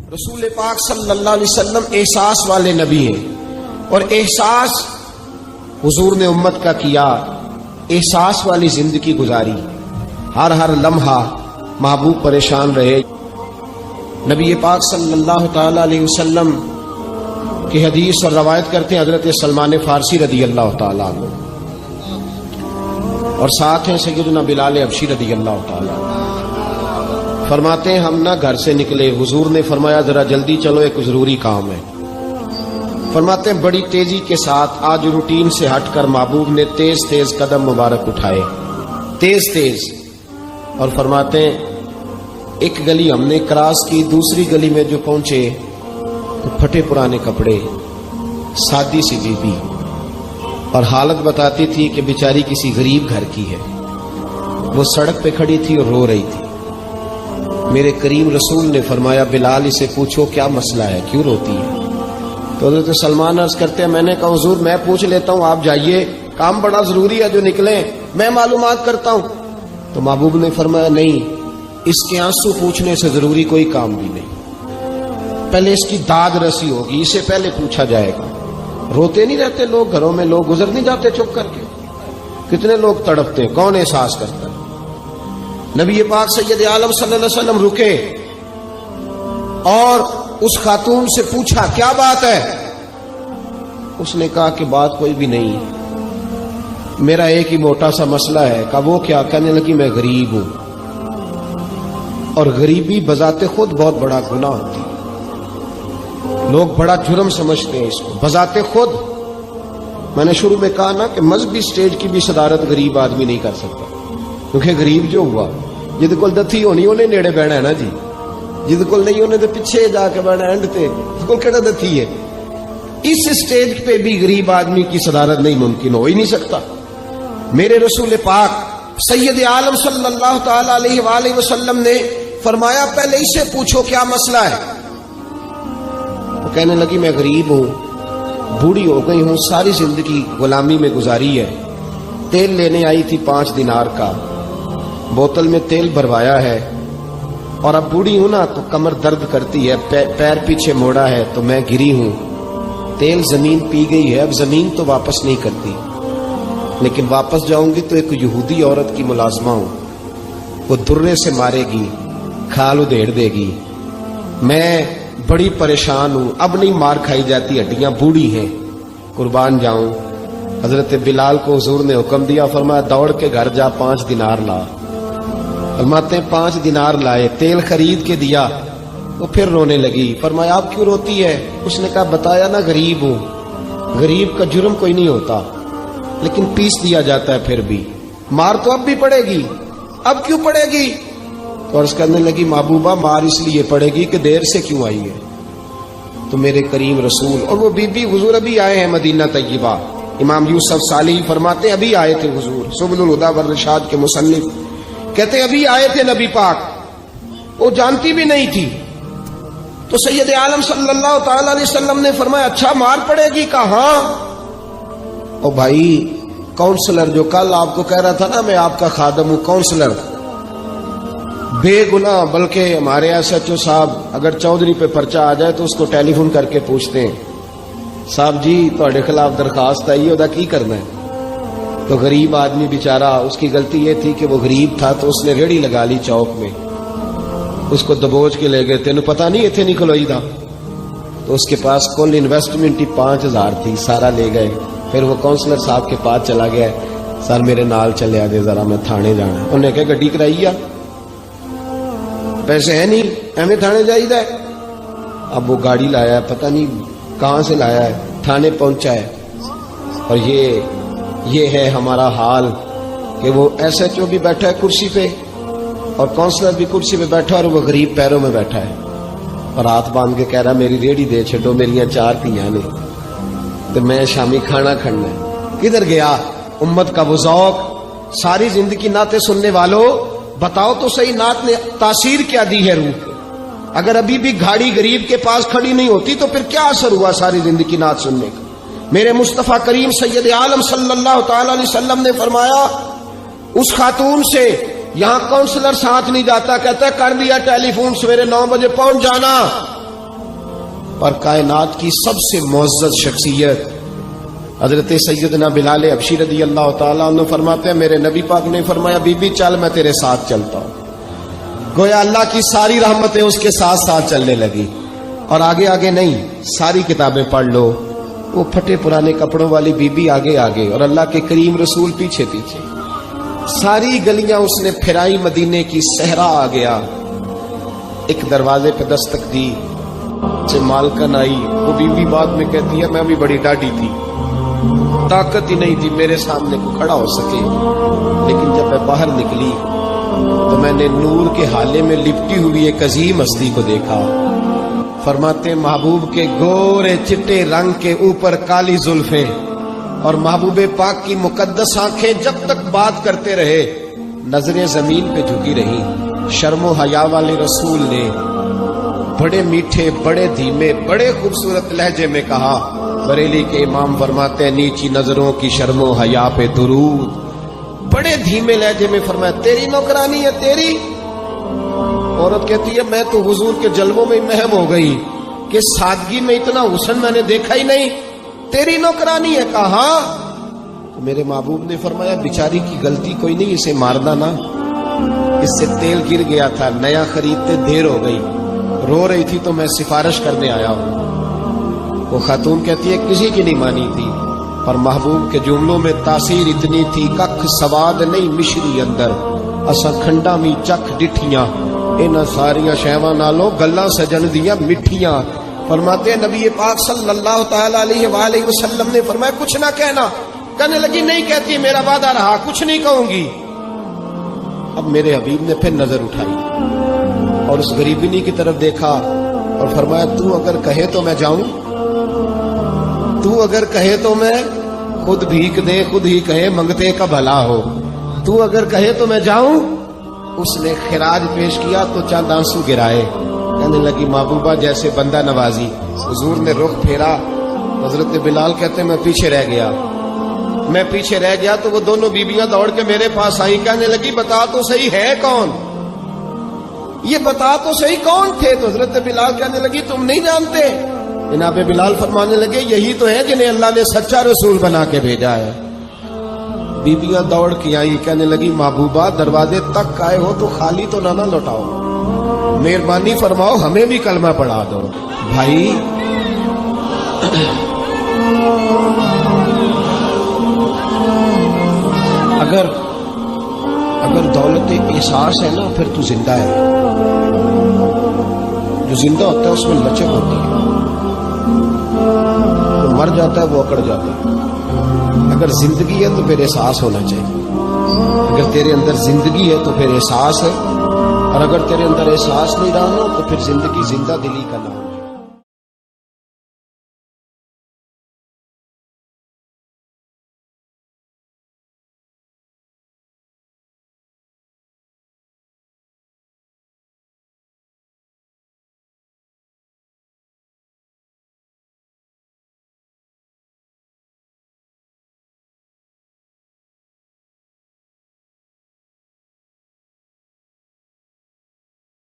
رسول پاک صلی اللہ علیہ وسلم احساس والے نبی ہیں، اور احساس حضور نے امت کا کیا، احساس والی زندگی گزاری، ہر لمحہ محبوب پریشان رہے۔ نبی پاک صلی اللہ تعالی علیہ وسلم کی حدیث اور روایت کرتے ہیں حضرت سلمان فارسی رضی اللہ تعالیٰ عنہ، اور ساتھ ہیں سیدنا بلال حبشی رضی اللہ تعالیٰ عنہ۔ فرماتے ہیں ہم نہ گھر سے نکلے، حضور نے فرمایا ذرا جلدی چلو، ایک ضروری کام ہے۔ فرماتے ہیں بڑی تیزی کے ساتھ آج روٹین سے ہٹ کر محبوب نے تیز تیز قدم مبارک اٹھائے، تیز تیز، اور فرماتے ہیں ایک گلی ہم نے کراس کی، دوسری گلی میں جو پہنچے تو پھٹے پرانے کپڑے، سادی سی بی بی، اور حالت بتاتی تھی کہ بیچاری کسی غریب گھر کی ہے۔ وہ سڑک پہ کھڑی تھی اور رو رہی تھی۔ میرے کریم رسول نے فرمایا بلال اسے پوچھو کیا مسئلہ ہے، کیوں روتی ہے؟ تو حضرت سلمان عرض کرتے ہیں میں نے کہا حضور میں پوچھ لیتا ہوں، آپ جائیے، کام بڑا ضروری ہے جو نکلیں، میں معلومات کرتا ہوں۔ تو محبوب نے فرمایا نہیں، اس کے آنسو پوچھنے سے ضروری کوئی کام بھی نہیں، پہلے اس کی داد رسی ہوگی، اسے پہلے پوچھا جائے گا۔ روتے نہیں رہتے لوگ گھروں میں، لوگ گزر نہیں جاتے چپ کر کے؟ کتنے لوگ تڑپتے ہیں، کون احساس کرتا ہے؟ نبی پاک سید عالم صلی اللہ علیہ وسلم رکے اور اس خاتون سے پوچھا کیا بات ہے؟ اس نے کہا کہ بات کوئی بھی نہیں، میرا ایک ہی موٹا سا مسئلہ ہے۔ کہا وہ کیا؟ کہنے لگی میں غریب ہوں، اور غریبی بذات خود بہت بڑا گناہ ہوتی ہے، لوگ بڑا جرم سمجھتے ہیں اس کو بذات خود۔ میں نے شروع میں کہا نا کہ مذہبی سٹیج کی بھی صدارت غریب آدمی نہیں کر سکتا، کیونکہ غریب جو ہوا جد کول دتھی ہونی انہیں نیڑے بہنا ہے نا جی، جد کول نہیں انہیں تو پیچھے جا کے بہنا اینڈ تے کول کہڑا دتھی ہے۔ اس سٹیج پہ بھی غریب آدمی کی صدارت نہیں ممکن ہو ہی نہیں سکتا۔ میرے رسول پاک سید عالم صلی اللہ تعالی علیہ وآلہ وسلم نے فرمایا پہلے اسے پوچھو کیا مسئلہ ہے۔ وہ کہنے لگی میں غریب ہوں، بوڑھی ہو گئی ہوں، ساری زندگی غلامی میں گزاری ہے، تیل لینے آئی تھی 5 دینار کا، بوتل میں تیل بھروایا ہے، اور اب بوڑھی ہوں نا تو کمر درد کرتی ہے، پیر پیچھے موڑا ہے تو میں گری ہوں، تیل زمین پی گئی ہے، اب زمین تو واپس نہیں کرتی، لیکن واپس جاؤں گی تو ایک یہودی عورت کی ملازمہ ہوں، وہ درے سے مارے گی، کھال ادھیڑ دے گی، میں بڑی پریشان ہوں، اب نہیں مار کھائی جاتی، ہڈیاں بوڑھی ہیں، قربان جاؤں۔ حضرت بلال کو حضور نے حکم دیا، فرمایا دوڑ کے گھر جا 5 دینار لا۔ فرماتے ہیں 5 دینار لائے، تیل خرید کے دیا، وہ پھر رونے لگی۔ فرمایا آپ کیوں روتی ہے؟ اس نے کہا بتایا نا غریب ہوں، غریب کا جرم کوئی نہیں ہوتا، لیکن پیس دیا جاتا ہے، پھر بھی مار تو اب بھی پڑے گی، اب کیوں پڑے گی؟ تو عرض کرنے لگی محبوبہ مار اس لیے پڑے گی کہ دیر سے کیوں آئی ہے۔ تو میرے کریم رسول اور وہ بی بی حضور ابھی آئے ہیں مدینہ طیبہ، امام یوسف صالحی فرماتے ابھی آئے تھے حضور، سبل الہدی والرشاد کے مصنف کہتے ابھی آئے تھے نبی پاک، وہ جانتی بھی نہیں تھی۔ تو سید عالم صلی اللہ تعالی علیہ وسلم نے فرمایا اچھا مار پڑے گی؟ کہا ہاں۔ او بھائی کونسلر جو کل آپ کو کہہ رہا تھا نا میں آپ کا خادم ہوں، کونسلر بے گناہ، بلکہ ہمارے SHO صاحب اگر چودھری پہ پرچہ آ جائے تو اس کو ٹیلی فون کر کے پوچھتے ہیں صاحب جی تہاڈے خلاف درخواست آئی ہے، ادا کی کرنا ہے؟ تو غریب آدمی بیچارہ، اس کی غلطی یہ تھی کہ وہ غریب تھا تو اس نے ریڑھی لگا لی چوک میں، اس کو دبوچ کے لے گئے، تینوں پتا نہیں اتنے نہیں کھلوئی دا، تو اس کے پاس کل انویسٹمنٹ ہی 5000 تھی، سارا لے گئے۔ پھر وہ کونسلر صاحب کے پاس چلا گیا، سر میرے نال چلے آجے ذرا میں تھانے جانا۔ انہوں نے کہا گڈی کرائی آ، پیسے ہیں نہیں ایویں تھانے جائیدا ہے۔ اب وہ گاڑی لایا ہے، پتہ نہیں کہاں سے لایا ہے، تھانے پہنچا ہے، اور یہ ہے ہمارا حال کہ وہ SHO بھی بیٹھا ہے کرسی پہ اور کونسلر بھی کرسی پہ بیٹھا اور وہ غریب پیروں میں بیٹھا ہے، اور ہاتھ باندھ کے کہہ رہا میری ریڑھی دے چھڈو، میریاں 4 دھیاں نے تو میں شامی کھانا کھڑنا ہے۔ کدھر گیا امت کا وہ ذوق؟ ساری زندگی نعتیں سننے والوں بتاؤ تو صحیح نعت نے تاثیر کیا دی ہے روح کو؟ اگر ابھی بھی گھاڑی غریب کے پاس کھڑی نہیں ہوتی تو پھر کیا اثر ہوا ساری زندگی نعت سننے کا؟ میرے مصطفیٰ کریم سید عالم صلی اللہ تعالی علیہ وسلم نے فرمایا اس خاتون سے یہاں کونسلر ساتھ نہیں جاتا، کہتا ہے کر دیا ٹیلی فون، سویرے 9 بجے پہنچ جانا، اور کائنات کی سب سے معزز شخصیت حضرت سیدنا بلال حبشی رضی اللہ تعالیٰ عنہ فرماتے ہیں میرے نبی پاک نے فرمایا بی بی چل میں تیرے ساتھ چلتا ہوں. گویا اللہ کی ساری رحمتیں اس کے ساتھ ساتھ چلنے لگی. اور آگے آگے نہیں, ساری کتابیں پڑھ لو, وہ پھٹے پرانے کپڑوں والی بی بی آگے آگے اور اللہ کے کریم رسول پیچھے پیچھے. ساری گلیاں اس نے پھرائی, مدینے کی صحرا آ گیا. ایک دروازے پہ دستک دی, سے مالکن آئی. وہ بی بی بعد میں کہتی ہے میں بھی بڑی ڈاڈی تھی, طاقت ہی نہیں تھی میرے سامنے کو کھڑا ہو سکے, لیکن جب میں باہر نکلی تو میں نے نور کے حالے میں لپٹی ہوئی ایک عظیم ہستی کو دیکھا. فرماتے محبوب کے گورے چٹے رنگ کے اوپر کالی زلفیں اور محبوب پاک کی مقدس آنکھیں جب تک بات کرتے رہے نظریں زمین پہ جھکی رہی. شرم و حیا والے رسول نے بڑے میٹھے, بڑے دھیمے, بڑے خوبصورت لہجے میں کہا. بریلی کے امام فرماتے ہیں نیچی نظروں کی شرم و حیا پہ درود. بڑے دھیمے لہجے میں فرمایا تیری نوکرانی ہے تیری. عورت کہتی ہے میں تو حضور کے جلووں میں محو ہو گئی کہ سادگی میں اتنا حسن میں نے دیکھا ہی نہیں, تیری نوکرانی ہے. کہا تو میرے محبوب نے فرمایا بیچاری کی غلطی کوئی نہیں, اسے مارنا نا, اس سے تیل گر گیا تھا, نیا خریدتے دیر ہو گئی, رو رہی تھی تو میں سفارش کرنے آیا ہوں. وہ خاتون کہتی ہے کسی کی نہیں مانی تھی, پر محبوب کے جملوں میں تاثیر اتنی تھی ککھ سواد نہیں مشری اندر, اسا کھنڈا می چکھ ڈٹھیاں انہاں ساریاں شیواں نالوں گلاں سجن دیاں مٹھیاں. فرماتے ہیں نبی پاک صلی اللہ تعالی علیہ وآلہ وسلم نے فرمایا کچھ نہ کہنا. کہنے لگی نہیں کہتی, میرا وعدہ رہا, کچھ نہیں کہوں گی. اب میرے حبیب نے پھر نظر اٹھائی اور اس غریبنی کی طرف دیکھا اور فرمایا تو اگر کہے تو میں جاؤں, تو اگر کہے تو میں خود بھیک دے, خود ہی کہے منگتے کا بھلا ہو, تو اگر کہے تو میں جاؤں. اس نے خراج پیش کیا تو چند آنسو گرائے. کہنے لگی محبوبہ جیسے بندہ نوازی. حضور نے رخ پھیرا, حضرت بلال کہتے میں پیچھے رہ گیا تو وہ دونوں بیبیاں دوڑ کے میرے پاس آئیں. کہنے لگی بتا تو صحیح ہے کون, یہ بتا تو صحیح کون تھے. تو حضرت بلال کہنے لگی تم نہیں جانتے. جناب بلال فرمانے لگے یہی تو ہے جنہیں اللہ نے سچا رسول بنا کے بھیجا ہے. بیبیاں دوڑ کے آئی, کہنے لگی محبوبہ دروازے تک آئے ہو تو خالی تو نہ لوٹاؤ, مہربانی فرماؤ ہمیں بھی کلمہ پڑھا دو. بھائی اگر دولت احساس ہے نا پھر تو زندہ ہے. جو زندہ ہوتا ہے اس میں لچک ہوتی ہے, جو مر جاتا ہے وہ اکڑ جاتا ہے. اگر زندگی ہے تو پھر احساس ہونا چاہیے. اگر تیرے اندر زندگی ہے تو پھر احساس ہے, اور اگر تیرے اندر احساس نہیں رہا تو پھر زندگی زندہ دلی کا نام.